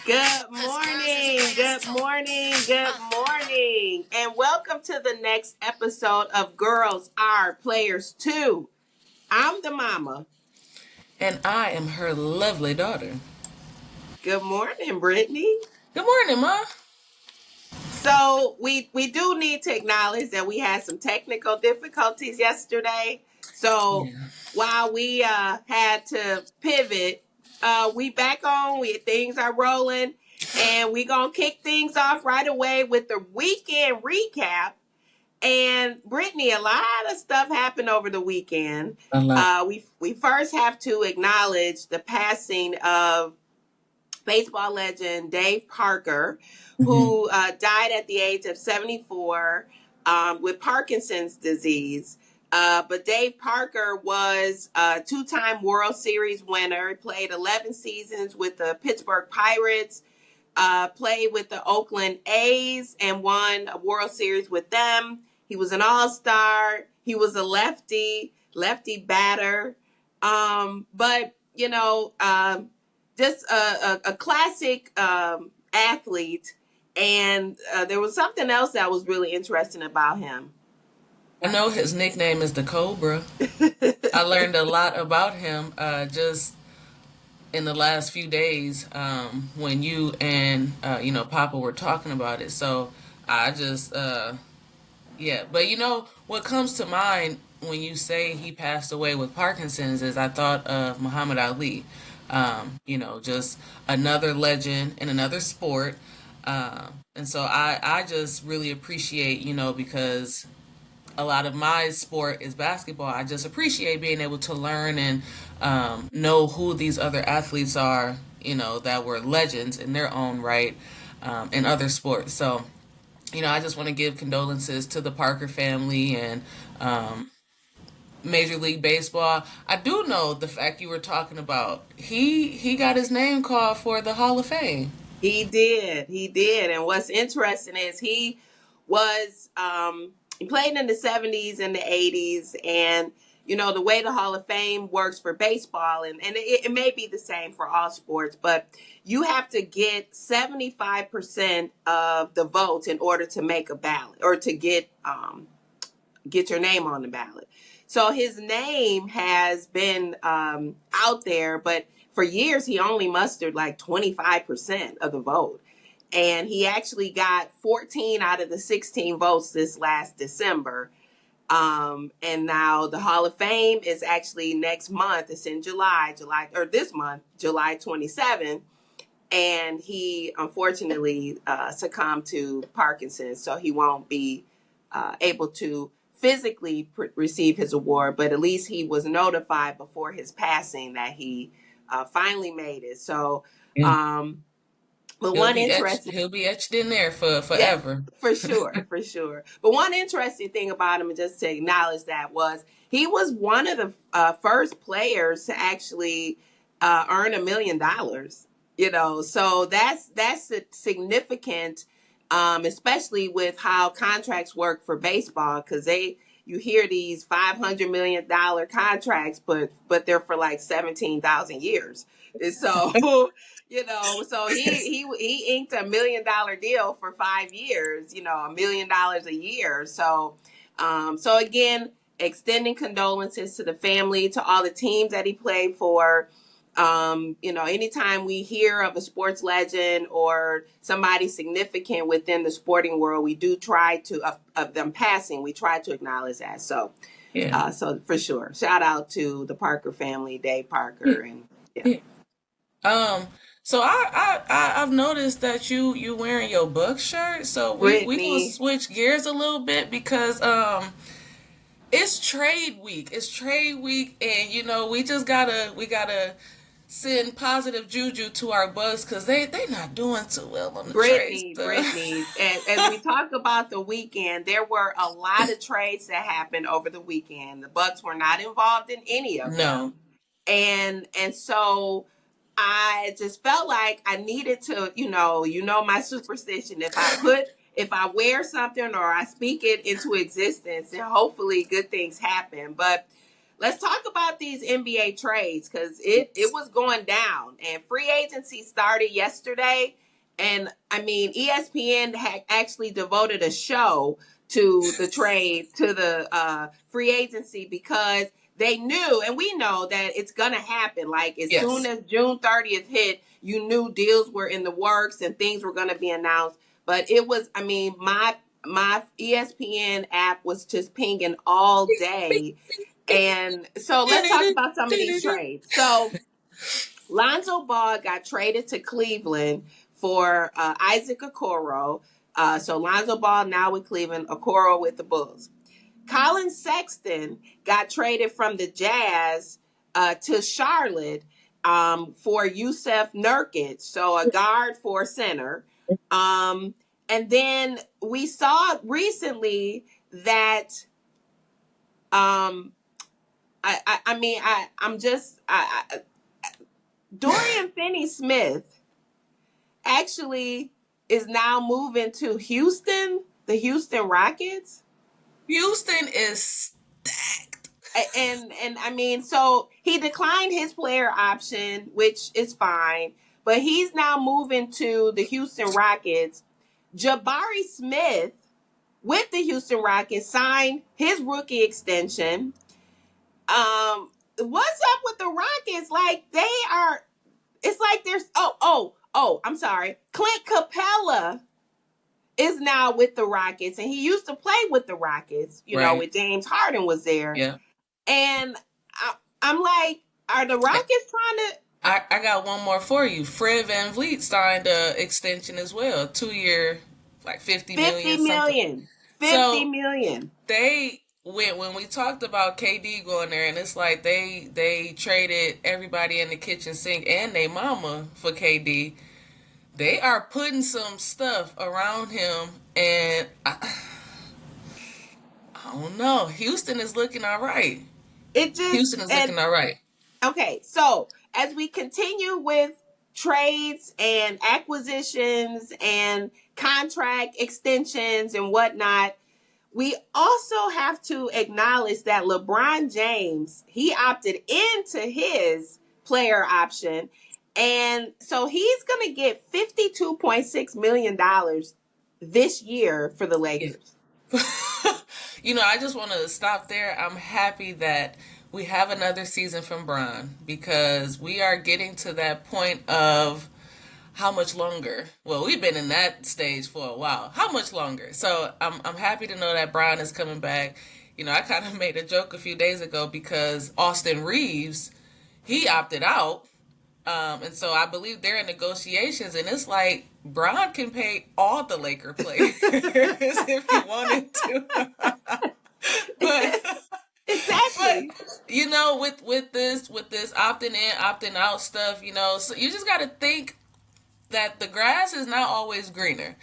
Good morning, good morning, good morning, and welcome to the next episode of Girls Are Players Too. I'm the mama. And I am her lovely daughter. Good morning, Brittany. Good morning, Ma. So we do need to acknowledge that we had some technical difficulties yesterday. So Yeah. while we had to pivot, we back on. We things are rolling, and we gonna kick things off right away with the weekend recap. And Brittany, a lot of stuff happened over the weekend. A lot. We first have to acknowledge the passing of baseball legend Dave Parker, Hmm. who died at the age of 74 with Parkinson's disease. But Dave Parker was a two-time World Series winner. He played 11 seasons with the Pittsburgh Pirates, played with the Oakland A's, and won a World Series with them. He was an all-star. He was a lefty batter. But, just a classic athlete. And there was something else that was really interesting about him. I know his nickname is the Cobra. I learned a lot about him just in the last few days when you and Papa were talking about it. So I just yeah. But what comes to mind when you say he passed away with Parkinson's is I thought of Muhammad Ali. Just another legend in another sport. And so I just really appreciate, because a lot of my sport is basketball. I just appreciate being able to learn and know who these other athletes are, that were legends in their own right in other sports. So, I just want to give condolences to the Parker family and Major League Baseball. I do know the fact you were talking about. He got his name called for the Hall of Fame. He did. And what's interesting is was he played in the 70s and the 80s, and the way the Hall of Fame works for baseball, and it may be the same for all sports, but you have to get 75% of the votes in order to make a ballot or to get your name on the ballot. So his name has been out there, but for years he only mustered like 25% of the vote. And he actually got 14 out of the 16 votes this last December. And now the Hall of Fame is actually next month. It's in or this month, July 27th. And he unfortunately succumbed to Parkinson's, so he won't be able to physically receive his award, but at least he was notified before his passing that he finally made it. So, Yeah. um, but one interesting, He'll be etched in there for yeah, forever. for sure, for sure. But one interesting thing about him, and just to acknowledge that, was he was one of the first players to actually earn $1 million. So that's significant, especially with how contracts work for baseball, because you hear these $500 million contracts, but they're for like 17,000 years. And so so he inked $1 million deal for 5 years. $1 million a year. So again, extending condolences to the family, to all the teams that he played for. Anytime we hear of a sports legend or somebody significant within the sporting world, we do try to of them passing. We try to acknowledge that. So, Yeah. so for sure, shout out to the Parker family, Dave Yeah. Parker, and yeah, Yeah. Um. So I've noticed that you wearing your Buck shirt. So we gonna Brittany. switch gears a little bit because it's trade week. It's trade week, and we gotta send positive juju to our Bucks because they not doing too well on the trade stuff. Brittany, as we talk about the weekend, there were a lot of trades that happened over the weekend. The Bucks were not involved in any of No. them, and so I just felt like I needed to, my superstition. If I wear something or I speak it into existence, then hopefully good things happen. But let's talk about these NBA trades because it was going down and free agency started yesterday. And I mean, ESPN had actually devoted a show to the trade, to the free agency because they knew, and we know that it's going to happen. Like as soon Yes. as June 30th hit, you knew deals were in the works and things were going to be announced. But it was, I mean, my ESPN app was just pinging all day. And so let's talk about some of these trades. So Lonzo Ball got traded to Cleveland for Isaac Okoro. So Lonzo Ball now with Cleveland, Okoro with the Bulls. Colin Sexton got traded from the Jazz to Charlotte for Yusef Nurkic, so a guard for center. And then we saw recently that um, Dorian Finney-Smith actually is now moving to Houston, the Houston Rockets. Houston is stacked. And I mean, so he declined his player option, which is fine, but he's now moving to the Houston Rockets. Jabari Smith with the Houston Rockets signed his rookie extension. What's up with the Rockets? Like they are, it's like there's I'm sorry. Clint Capella is now with the Rockets, and he used to play with the Rockets, Right. when James Harden was there. Yeah. And I'm like, are the Rockets trying to? I got one more for you. Fred VanVleet signed an extension as well, 2-year, like 50 million something. 50 million. They when we talked about KD going there, and it's like they traded everybody in the kitchen sink and their mama for KD. They are putting some stuff around him, and I don't know. Houston is looking all right. Houston is looking all right. Okay, so as we continue with trades and acquisitions and contract extensions and whatnot, we also have to acknowledge that LeBron James, he opted into his player option. And so he's going to get $52.6 million this year for the Lakers. I just want to stop there. I'm happy that we have another season from Bron because we are getting to that point of how much longer? Well, we've been in that stage for a while. How much longer? So I'm happy to know that Bron is coming back. I kind of made a joke a few days ago because Austin Reeves, he opted out. And so I believe they're in negotiations, and it's like Bron can pay all the Laker players if he wanted to. but Exactly. But with this opting in, opting out stuff, so you just got to think that the grass is not always greener.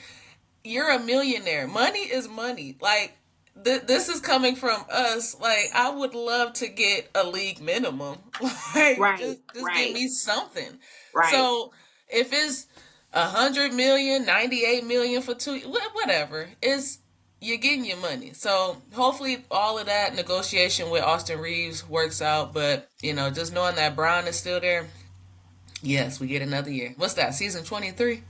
You're a millionaire. Money is money. Like this is coming from us. Like I would love to get a league minimum. Like Right. just Right. give me something. Right. So if it's 100 million, 98 million for 2, whatever, you're getting your money. So hopefully all of that negotiation with Austin Reeves works out. But just knowing that Bron is still there, yes, we get another year. What's that? Season 23.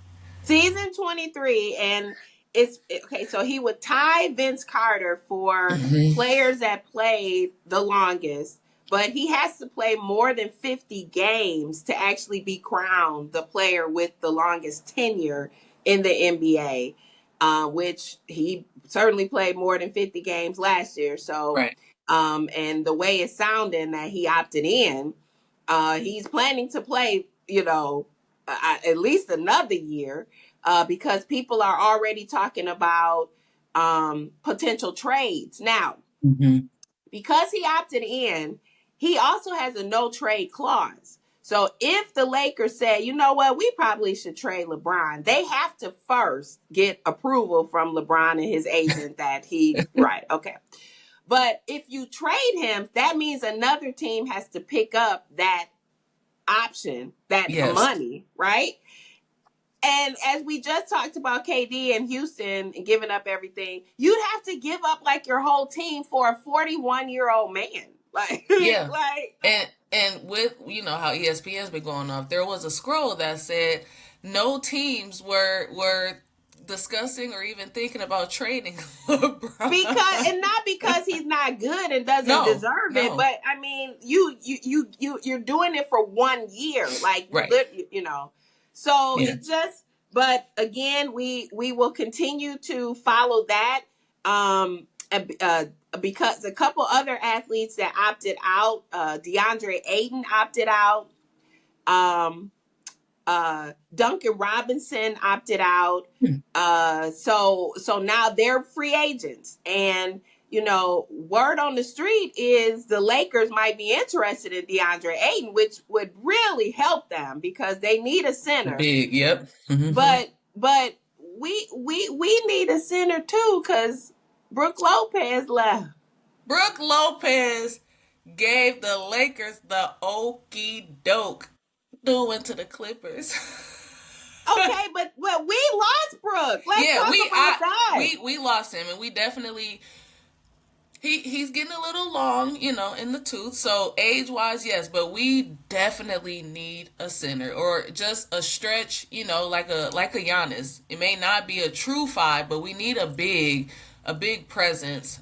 Season 23, and it's okay. So he would tie Vince Carter for players that played the longest, but he has to play more than 50 games to actually be crowned the player with the longest tenure in the NBA, which he certainly played more than 50 games last year. So, Right. And the way it's sounding that he opted in, he's planning to play, at least another year, because people are already talking about potential trades. Now, because he opted in, he also has a no trade clause. So if the Lakers say, you know what, we probably should trade LeBron, they have to first get approval from LeBron and his agent that right, okay. But if you trade him, that means another team has to pick up that option, that money, right? And as we just talked about KD and Houston and giving up everything, you'd have to give up like your whole team for a 41-year-old man. Like, Yeah. like And with how ESPN's been going off, there was a scroll that said no teams were discussing or even thinking about trading because, LeBron. and not because he's not good and doesn't No, deserve it, no. but I mean, you're doing it for 1 year, like Right. So Yeah. it just, but again, we will continue to follow that, because a couple other athletes that opted out, DeAndre Ayton opted out. Um, Duncan Robinson opted out. Hmm. So now they're free agents, and word on the street is the Lakers might be interested in DeAndre Ayton, which would really help them because they need a center. Big, yep. Mm-hmm. But we need a center too because Brooke Lopez left. Brooke Lopez gave the Lakers the okey doke, doing to the Clippers. Okay, but we lost Brooke. Let's Yeah, talk about that. we lost him, and we definitely he's getting a little long, in the tooth. So age wise, yes, but we definitely need a center or just a stretch, like a Giannis. It may not be a true five, but we need a big presence,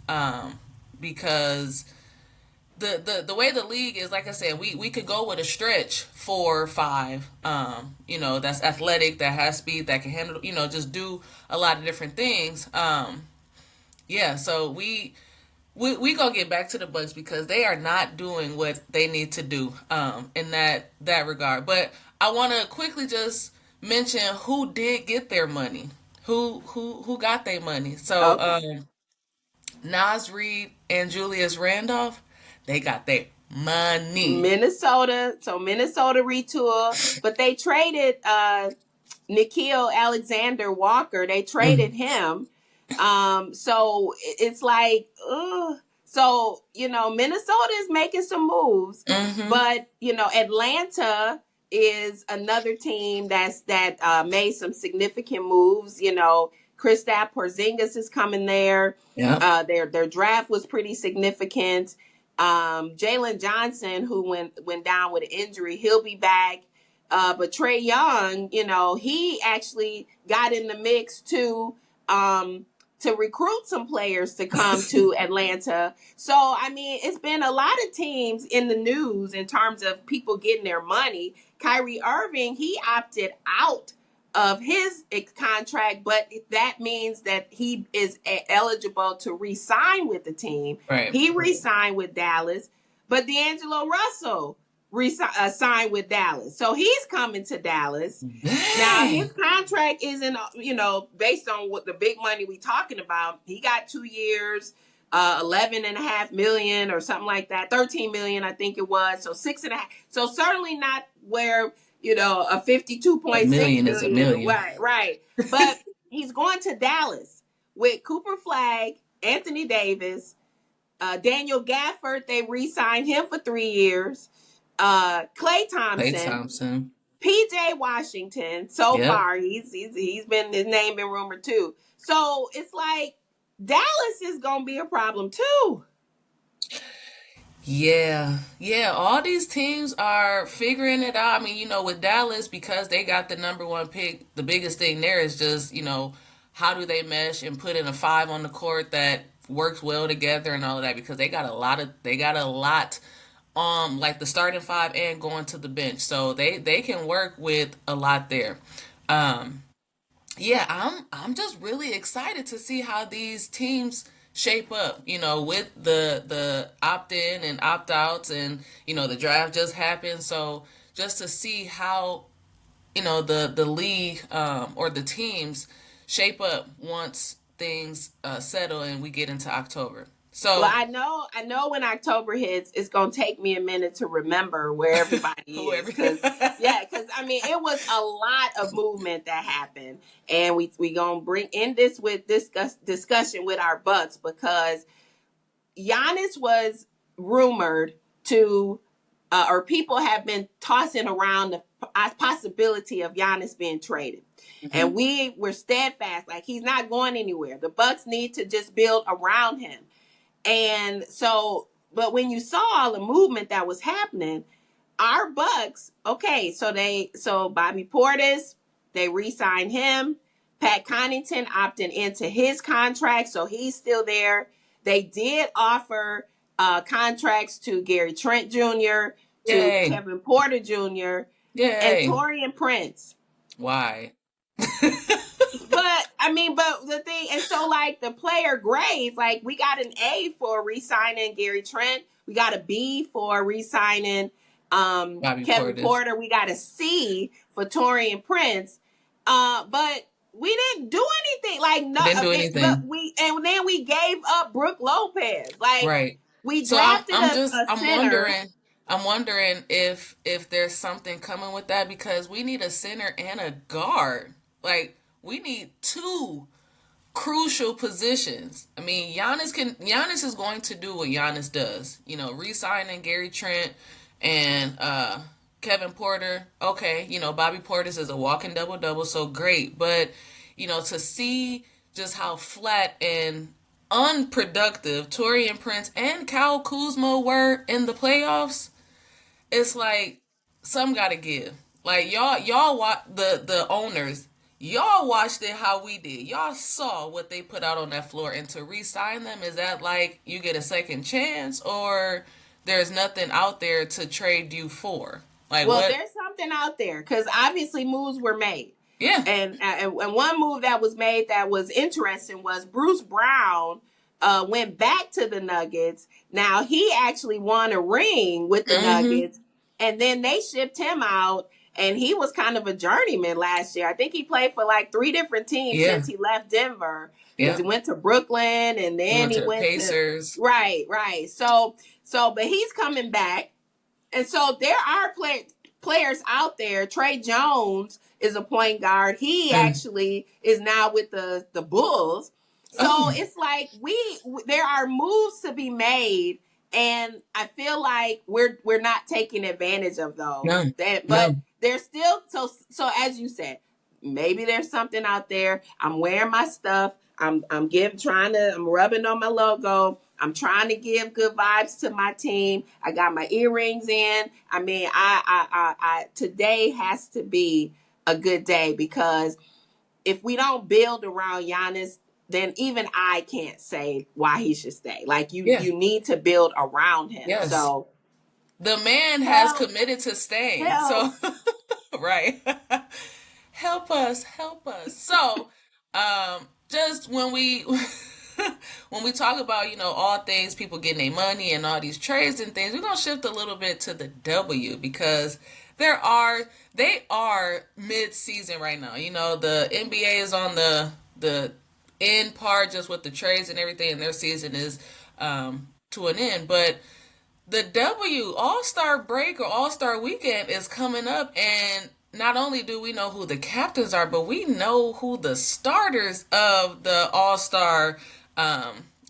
because the way the league is, like I said, we could go with a stretch 4 or 5, that's athletic, that has speed, that can handle, just do a lot of different things. Yeah, so we gonna get back to the Bucks because they are not doing what they need to do, in that regard. But I want to quickly just mention who did get their money, who got their money. So Okay. Nas Reed and Julius Randolph, they got their money. Minnesota. So Minnesota retool, but they traded Nikhil Alexander Walker. They traded Mm. him. So it's like, ugh. So Minnesota is making some moves, Mm-hmm. but Atlanta is another team that made some significant moves. Kristaps Porzingis is coming there. Yep. Their draft was pretty significant. Jalen Johnson, who went down with an injury, he'll be back. But Trae Young, he actually got in the mix to recruit some players to come to Atlanta. So I mean, it's been a lot of teams in the news in terms of people getting their money. Kyrie Irving, he opted out of his contract, but that means that he is eligible to re-sign with the team. Right. He re-signed with Dallas, but D'Angelo Russell signed with Dallas, so he's coming to Dallas. Now his Dang. contract isn't, based on what the big money we talking about. He got 2 years, 11.5 million or something like that, 13 million, I think it was. So 6.5. So certainly not where a A 52.6 million is a million. million. Right, right. But he's going to Dallas with Cooper Flag, Anthony Davis, Daniel Gafford. They re-signed him for 3 years. Klay Klay Thompson, Thompson. PJ Washington. So Yep. far, he's been, his name been rumored too. So it's like Dallas is gonna be a problem too. Yeah, yeah. All these teams are figuring it out. I mean, with Dallas, because they got the number one pick, the biggest thing there is just, how do they mesh and put in a five on the court that works well together and all of that, because they got a lot, like the starting five and going to the bench. So they can work with a lot there. Um, yeah, I'm just really excited to see how these teams shape up, with the opt in and opt outs, and the draft just happened. So just to see how the league, or the teams shape up once things settle and we get into October. Well, So I know when October hits, it's gonna take me a minute to remember where everybody is, whoever. because yeah, because I mean, it was a lot of movement that happened, and we gonna bring in this with discussion with our Bucks because Giannis was rumored to, or people have been tossing around the possibility of Giannis being traded. And Mhm. we were steadfast, like he's not going anywhere. The Bucks need to just build around him. And so but when you saw all the movement that was happening, our Bucks, okay, so Bobby Portis, they re-signed him. Pat Connaughton opted into his contract, so he's still there. They did offer contracts to Gary Trent Jr., to Yay. Kevin Porter Jr., and Yay. Torian Prince. Why? But I mean, but the thing, and so like the player grades, like we got an A for re-signing Gary Trent, we got a B for re-signing Bobby Kevin Portis. Porter, we got a C for Torian Prince, but we didn't do anything. Like no, Didn't do but anything. then we gave up Brooke Lopez. Like Right. we So I'm drafted I'm just a center. I'm wondering if there's something coming with that because we need a center and a guard. Like we need two crucial positions. I mean, Giannis is going to do what Giannis does. You know, re-signing Gary Trent and Kevin Porter. Okay, you know, Bobby Portis is a walking double double, so great. But you know, to see just how flat and unproductive Torian Prince and Kyle Kuzma were in the playoffs, it's like some gotta give. Like y'all watch the owners. Y'all watched it how we did. Y'all saw what they put out on that floor, and to re-sign them, is that like you get a second chance, or there's nothing out there to trade you for? Like Well, what? there's something out there because obviously moves were made. Yeah. And one move that was made that was interesting was Bruce Brown went back to the Nuggets. Now he actually won a ring with the Mm-hmm. Nuggets, and then they shipped him out. And he was kind of a journeyman last year. I think he played for like 3 different teams Yeah. since he left Denver because Yeah. he went to Brooklyn and He then went he to the went to Pacers. right. But he's coming back, and so there are players out there. Trey Jones is a point guard. He Mm. actually is now with the Bulls. So Oh, it's like there are moves to be made, and I feel like we're not taking advantage of those. no, But no. there's still so as you said, maybe there's something out there. I'm wearing my stuff. I'm rubbing on my logo. I'm trying to give good vibes to my team. I got my earrings in. I mean, I today has to be a good day because if we don't build around Giannis, then even I can't say why he should stay. Like Yeah. you need to build around him. Yes. So The man has help, committed to staying. So help. right. Help us, help us. So, just when we when we talk about, you know, all things people getting their money and all these trades and things, we're gonna shift a little bit to the W because they are mid season right now. You know, the NBA is on the end part just with the trades and everything, and their season is to an end. But the W All Star break or All Star weekend is coming up, and not only do we know who the captains are, but we know who the starters of the All Star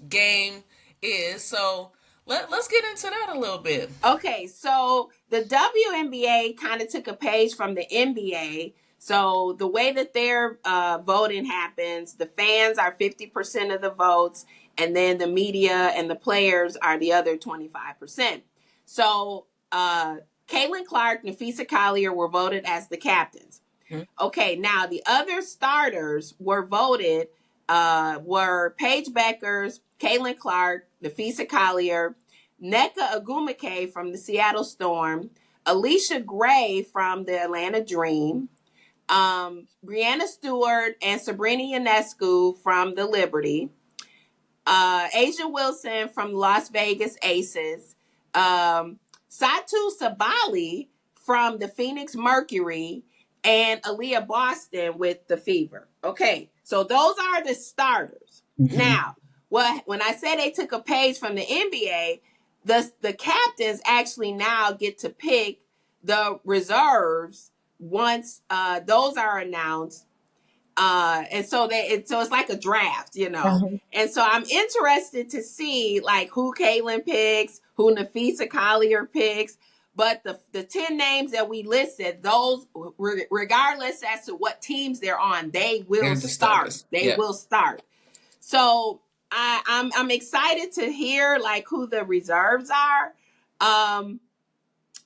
game is. So let's get into that a little bit. Okay, so the WNBA kind of took a page from the NBA. So the way that their voting happens, the fans are 50% of the votes, and then the media and the players are the other 25%. So Caitlin Clark, Nafisa Collier were voted as the captains. Mhm. Okay, now the other starters were voted were Paige Beckers, Caitlin Clark, Nafisa Collier, Nneka Ogwumike from the Seattle Storm, Alicia Gray from the Atlanta Dream, Brianna Stewart and Sabrina Ionescu from the Liberty, Asia Wilson from Las Vegas Aces, Satu Sabali from the Phoenix Mercury, and Aaliyah Boston with the Fever. Okay, so those are the starters. Mm-hmm. Now, when I say they took a page from the NBA, the captains actually now get to pick the reserves once those are announced. And so it's like a draft, you know. Uh-huh. And so I'm interested to see like who Caitlin picks, who Nafisa Collier picks. But the 10 names that we listed, those regardless as to what teams they're on, they will They're the start. starters. They Yeah. will start. So I'm excited to hear like who the reserves are.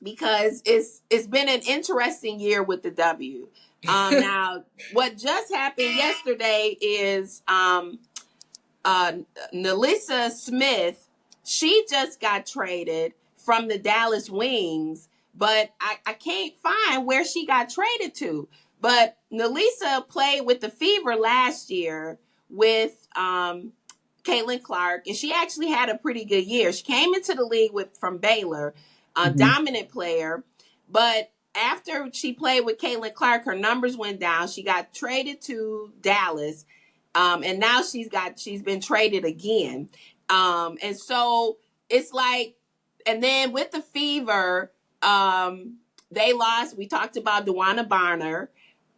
Because it's been an interesting year with the W. Now what just happened yesterday is uh, Nalissa Smith, she just got traded from the Dallas Wings, but I can't find where she got traded to. But Nalissa played with the Fever last year with Caitlin Clark, and she actually had a pretty good year. She came into the league from Baylor, a Mhm. dominant player, but after she played with Caitlin Clark, her numbers went down. She got traded to Dallas, and now she's been traded again. And so it's like, and then with the Fever, they lost. We talked about Dewana Barner,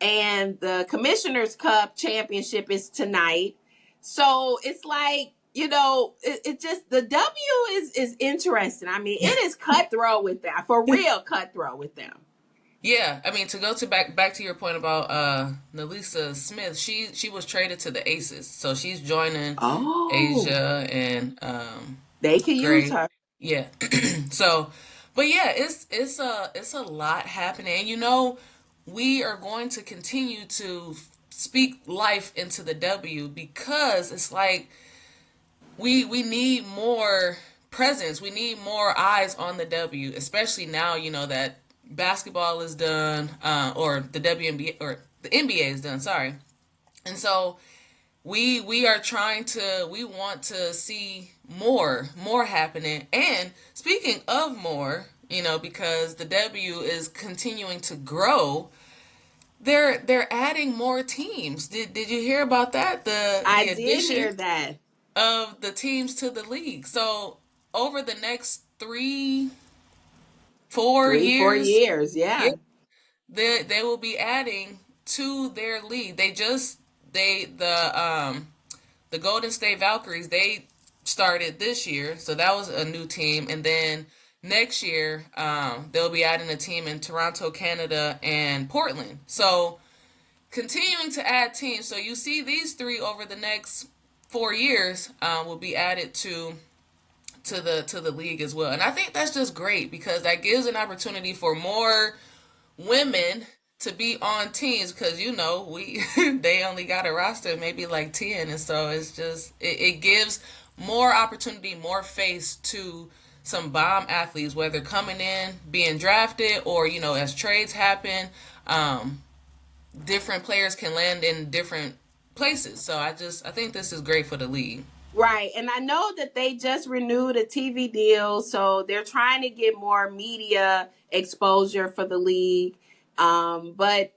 and the Commissioner's Cup championship is tonight. So it's like, it just the W is interesting. I mean, it is cutthroat with that, for real cutthroat with them. Yeah, I mean to go to back to your point about Nalisa Smith, she was traded to the Aces, so she's joining Oh, Asia and they can use Gray. her. Yeah, so, but yeah, it's a lot happening. And we are going to continue to speak life into the W because it's like we need more presence. We need more eyes on the W, especially now, that basketball is done, or the WNBA or the NBA is done. Sorry, and so we want to see more happening. And speaking of more, because the W is continuing to grow. They're adding more teams. Did you hear about that? The I did addition hear that. of the teams to the league. So over the next 4 Three, four years, years, yeah, yeah. they will be adding to their league. The Golden State Valkyries, they started this year, so that was a new team. And then next year, they'll be adding a team in Toronto, Canada, and Portland. So continuing to add teams. So you see these three over the next 4 years will be added to the league as well. And I think that's just great because that gives an opportunity for more women to be on teams because we they only got a roster of maybe like 10, and so it's just it gives more opportunity, more face to some bomb athletes, whether coming in, being drafted, or as trades happen. Different players can land in different places. So I think this is great for the league. Right. And I know that they just renewed a TV deal, so they're trying to get more media exposure for the league. But,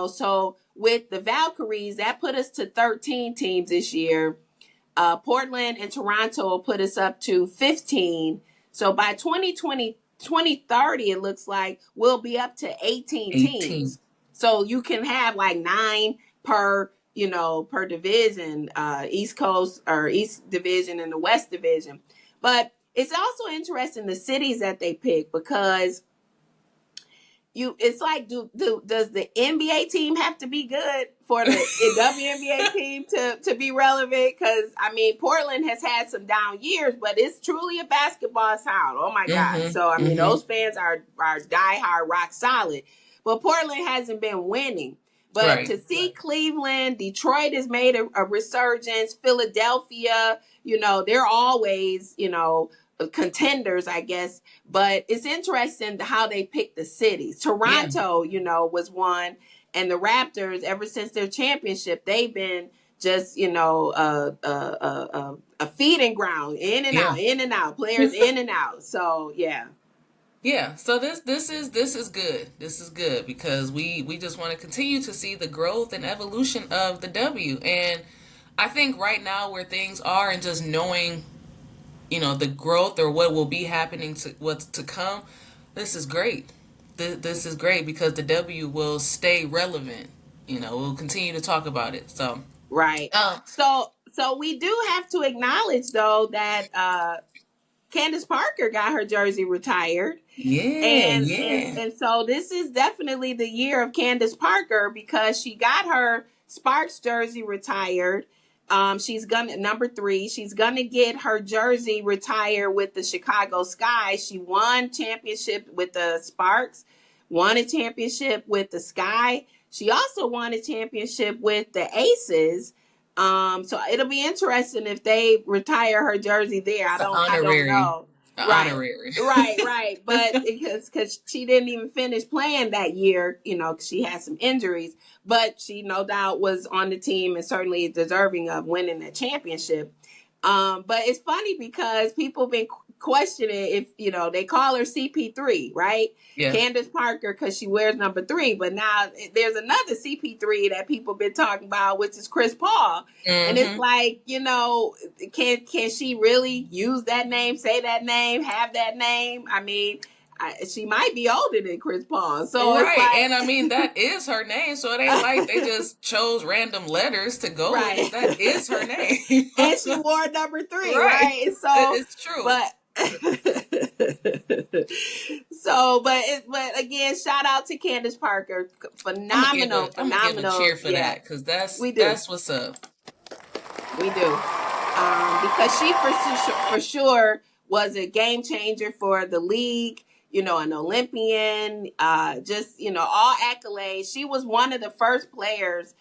so with the Valkyries, that put us to 13 teams this year. Portland and Toronto will put us up to 15. So by 2030, it looks like we'll be up to 18 18. teams. So you can have like 9 per division, East Coast or East Division and the West Division. But it's also interesting the cities that they pick because it's like does the NBA team have to be good for the WNBA team to be relevant? Because I mean, Portland has had some down years, but it's truly a basketball town. Oh my God! Mhm. So I mean, Mhm. those fans are diehard, rock solid. But Portland hasn't been winning. But Right. to see Cleveland, Detroit has made a resurgence. Philadelphia, they're always contenders, I guess. But it's interesting how they pick the cities. Yeah. Toronto, was one, and the Raptors, ever since their championship, they've been just a feeding ground, Yeah. in and out, players in and out. So yeah. Yeah, so this is good. This is good because we just want to continue to see the growth and evolution of the W. And I think right now where things are and just knowing, the growth or what will be happening to what's to come, this is great. This is great because the W will stay relevant. We'll continue to talk about it. So, Right. um, So we do have to acknowledge though that Candace Parker got her jersey retired. yeah, And yeah. so this is definitely the year of Candace Parker because she got her Sparks jersey retired. She's gonna number three. She's gonna get her jersey retired with the Chicago Sky. She won championship with the Sparks, won a championship with the Sky. She also won a championship with the Aces. So it'll be interesting if they retire her jersey there. It's an I don't honorary. know. An Right. honorary. Right. But because she didn't even finish playing that year, 'cause she had some injuries, but she no doubt was on the team and certainly deserving of winning the championship. But it's funny because people been questioning if they call her CP3, right? Yeah. Candace Parker, because she wears number 3. But now there's another CP3 that people been talking about, which is Chris Paul. And it's Mm-hmm. like, can she really use that name, say that name, have that name? I mean, she might be older than Chris Paul, so it's Right. like, And I mean, that is her name. So it ain't like they just chose random letters to go with right. it. That is her name. And she wore number 3, Right. right? So, It's true. but but again, shout out to Candace Parker. I'm gonna give a Phenomenal. cheer for Yeah, that because that's we do. that's what's up. We do. Because she for sure was a game changer for the league, an Olympian, just, all accolades. She was one of the first players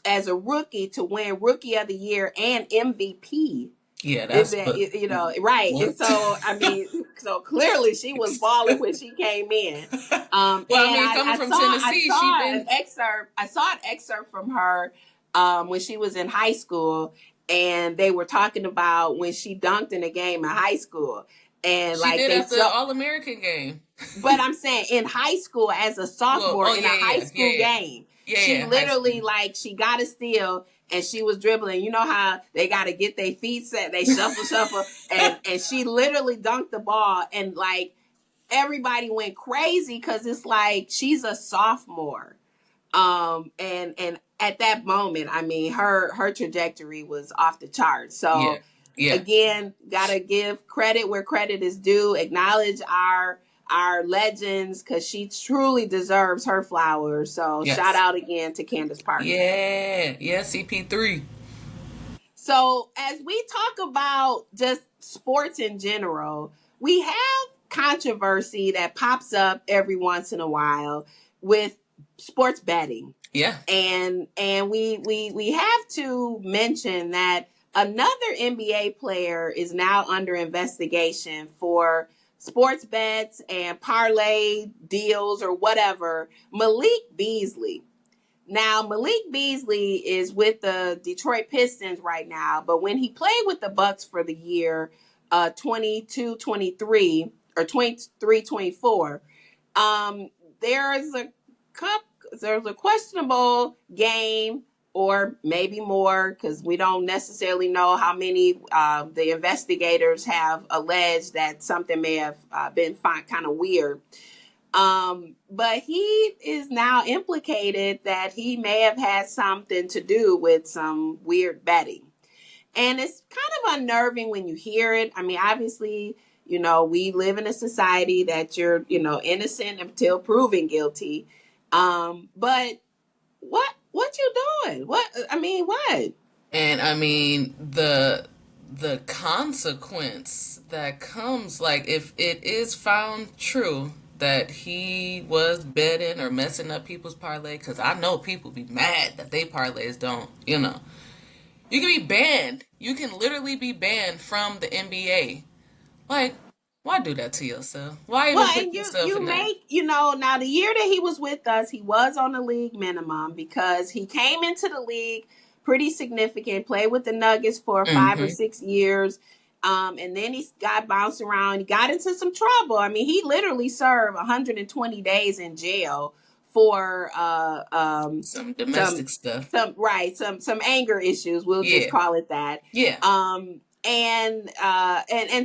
as a rookie to win Rookie of the Year and MVP. Yeah, Is that's that, what. right? And What? so, I mean, so clearly she was balling when she came in. Well, I And mean, coming I from saw I Tennessee, she saw an been. excerpt. I saw an excerpt from her when she was in high school, and they were talking about when she dunked in a game in high school, and She like did they at the so. All American game. But I'm saying in high school as a Well, sophomore oh in a yeah, high yeah, yeah, school yeah, game, yeah, she yeah. High literally school. like she got a steal and she was dribbling. You know how they got to get their feet set, they shuffle, and she literally dunked the ball, and like everybody went crazy because it's like she's a sophomore. And at that moment, I mean, her trajectory was off the charts. Yeah, So yeah. again, gotta give credit where credit is due. Acknowledge our legends because she truly deserves her flowers. So shout Yes. out again to Candace Parker. Yeah, yeah. CP3. So as we talk about just sports in general, we have controversy that pops up every once in a while with sports betting. Yeah. And we have to mention that another NBA player is now under investigation for sports bets and parlay deals or whatever. Malik Beasley. Now, Malik Beasley is with the Detroit Pistons right now, but when he played with the Bucks for the year 22-23 or 23-24, um, there's a cup there's a questionable game or maybe more because we don't necessarily know how many the investigators have alleged that something may have been kind of weird. But he is now implicated that he may have had something to do with some weird betting. And it's kind of unnerving when you hear it. I mean, obviously, we live in a society that you're, innocent until proven guilty. But what you doing? What? And I mean the consequence that comes, like if it is found true that he was betting or messing up people's parlay, because I know people be mad that they parlays don't, you can be banned. You can literally be banned from the NBA. Like, why do that to yourself? Why even Well, put and yourself in you that? make, now the year that he was with us, he was on the league minimum because he came into the league pretty significant, played with the Nuggets for 5 or 6 years. And then he got bounced around. He got into some trouble. I mean, he literally served 120 days in jail for Some some domestic stuff. some anger issues. We'll just Yeah. call it that. Yeah. And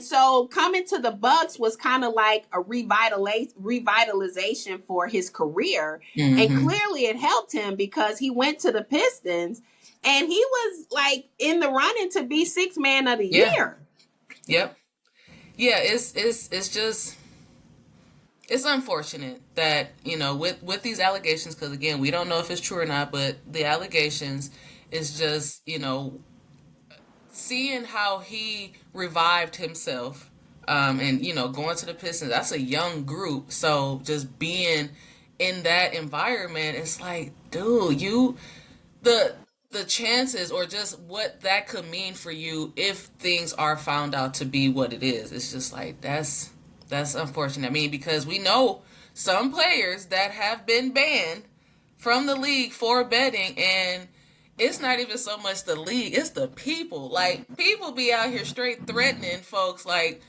so coming to the Bucks was kind of like a revitalization for his career, and Mm-hmm. clearly it helped him because he went to the Pistons and he was like in the running to be sixth man of the Yeah. year. Yep. Yeah, it's just it's unfortunate that with these allegations, because again we don't know if it's true or not, but the allegations is just seeing how he revived himself, and going to the Pistons, that's a young group. So just being in that environment, it's like, dude, the the chances, or just what that could mean for you if things are found out to be what it is. It's just like, that's unfortunate. I mean, because we know some players that have been banned from the league for betting, and it's not even so much the league, it's the people. Like, people be out here straight threatening folks, like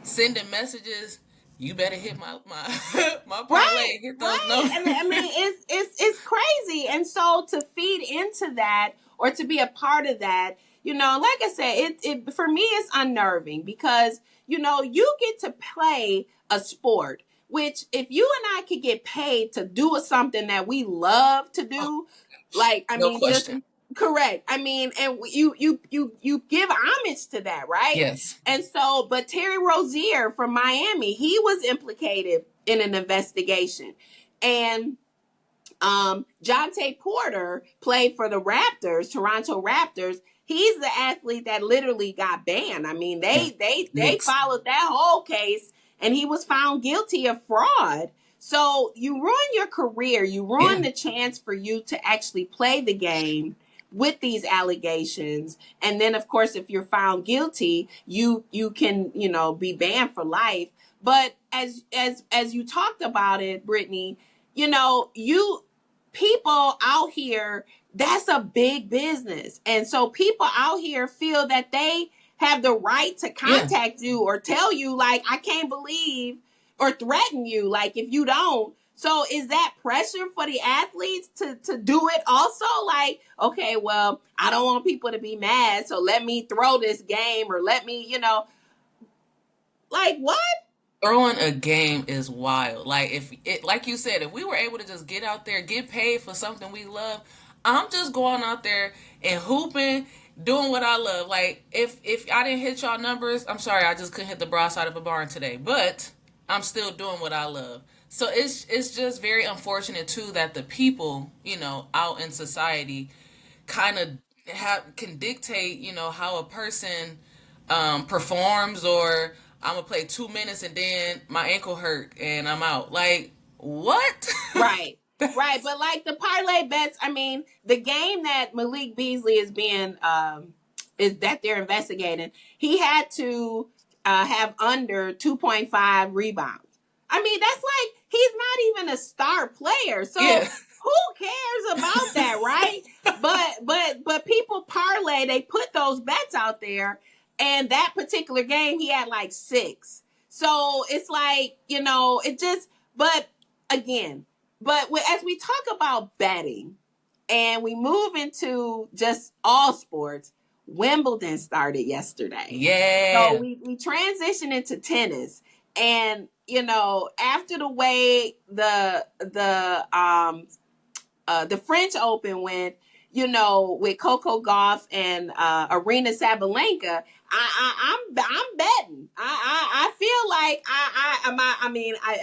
sending messages, you better hit my Right, parlay, get those right. numbers. I mean, it's crazy, and so to feed into that or to be a part of that, like I said, it for me it's unnerving because you get to play a sport, which if you and I could get paid to do something that we love to Oh, do, like I no mean, just question. correct. I mean, and you give homage to that, right? Yes. And so, but Terry Rozier from Miami, he was implicated in an investigation. And Jonte Porter played for the Raptors, Toronto Raptors. He's the athlete that literally got banned. I mean, Yeah. they Knicks. followed that whole case, and he was found guilty of fraud. So you ruin your career. You Yeah. ruin the chance for you to actually play the game with these allegations. And then, of course, if you're found guilty, you can be banned for life. But as you talked about it, Brittany, you people out here, that's a big business. And so people out here feel that they have the right to Yeah. contact you or tell you, like, I can't believe, or threaten you, like, if you don't. So is that pressure for the athletes to do it also? Like, okay, well, I don't want people to be mad, so let me throw this game, or let me, like, what? Throwing a game is wild. Like, if it, like you said, if we were able to just get out there, get paid for something we love, I'm just going out there and hooping, doing what I love. Like, if I didn't hit y'all numbers, I'm sorry, I just couldn't hit the broad side of a barn today. But I'm still doing what I love. So it's just very unfortunate too that the people, out in society kind of can dictate, how a person performs, or I'm gonna play 2 minutes and then my ankle hurt and I'm out. Like, what? Right. Right. But like the parlay bets, I mean, the game that Malik Beasley is being is that they're investigating, he had to have under 2.5 rebounds. I mean, that's like he's not even a star player. Yeah. So who cares about that, right? But people parlay, they put those bets out there, and that particular game he had like six. So it's like, it just, but again, but as we talk about betting and we move into just all sports, Wimbledon started yesterday. So Yeah. we transition into tennis. And, after the way the French Open went, with Coco Gauff and Arena Sabalenka, I'm betting. I feel like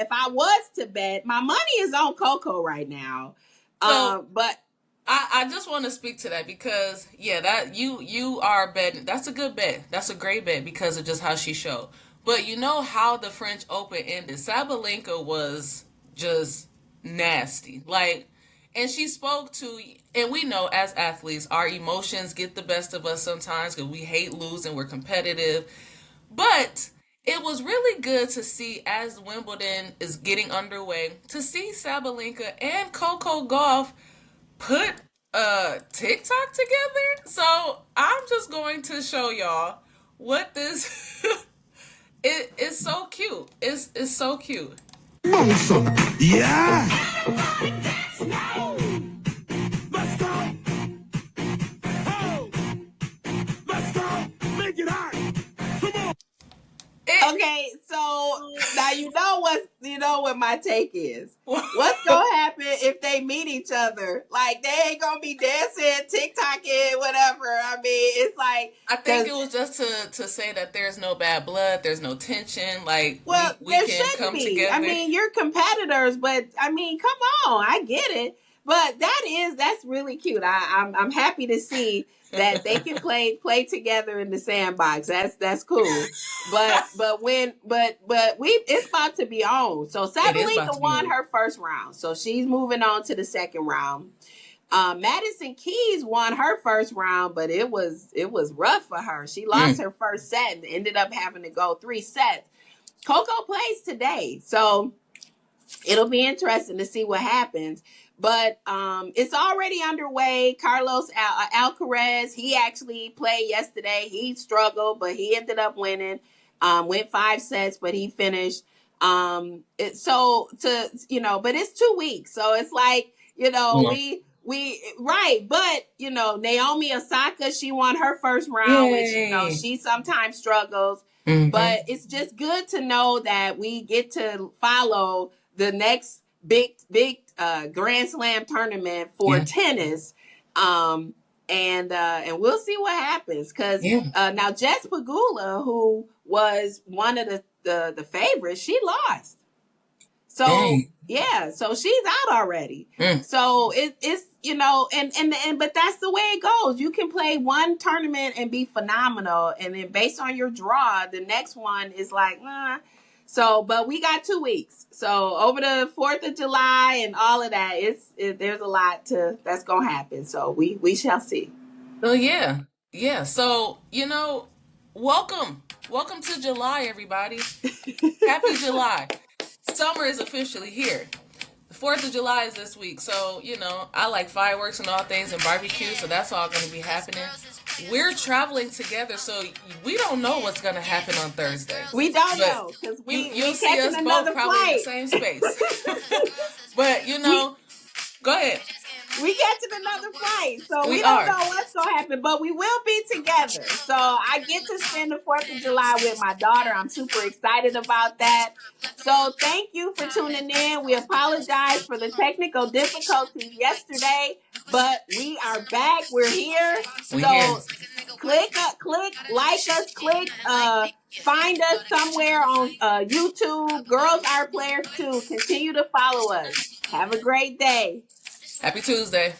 if I was to bet, my money is on Coco right now. So But I just want to speak to that because, yeah, that you are betting. That's a good bet. That's a great bet because of just how she showed. But you know how the French Open ended. Sabalenka was just nasty. Like, and she spoke to, and we know as athletes, our emotions get the best of us sometimes because we hate losing. We're competitive. But it was really good to see, as Wimbledon is getting underway, to see Sabalenka and Coco Gauff put a TikTok together. So I'm just going to show y'all what this it's so cute. It's so cute. Awesome. Yeah. Let's go. Oh. Let's go. Make it hot. Come on. okay, so now what my take is. What's gonna happen if they meet each other? Like, they ain't gonna be dancing, TikToking, whatever. I mean, it's like, I think it was just to say that there's no bad blood, there's no tension. Like, we well, there can shouldn't come be. I together. mean, you're competitors, but I mean, come on, I get it. But that's really cute. I'm happy to see that they can play together in the sandbox. That's cool. But we it's about to be on. So It is about Sabalenka to be won on. her first round, so she's moving on to the second round. Madison Keys won her first round, but it was rough for her. She lost her first set and ended up having to go 3 sets. Coco plays today, so it'll be interesting to see what happens. But it's already underway. Carlos Alcaraz, he actually played yesterday. He struggled, but he ended up winning. Went 5 sets, but he finished. But it's 2 weeks, so it's like we right. But Naomi Osaka, she won her first round, which Yay. she sometimes struggles. But it's just good to know that we get to follow the next big Grand Slam tournament for tennis. And we'll see what happens, because now Jess Pagula, who was one of the favorites, she lost. So so she's out already. So it's but that's the way it goes. You can play one tournament and be phenomenal, and then based on your draw, the next one is like, So, but we got 2 weeks. So over the 4th of July and all of that, there's a lot that's gonna happen. So we shall see. Oh yeah. So welcome to July, everybody. Happy July. Summer is officially here. The 4th of July is this week, so I like fireworks and all things and barbecue, so that's all going to be happening. We're traveling together, so we don't know what's going to happen on Thursday. We don't know, because you'll see us both probably in the same space. But go ahead. We catching another flight, so we don't know what's gonna happen, but we will be together. So I get to spend the 4th of July with my daughter. I'm super excited about that. So thank you for tuning in. We apologize for the technical difficulties yesterday, but we are back. We're here. So click, like us, find us somewhere on YouTube. Girls Are Players too. Continue to follow us. Have a great day. Happy Tuesday.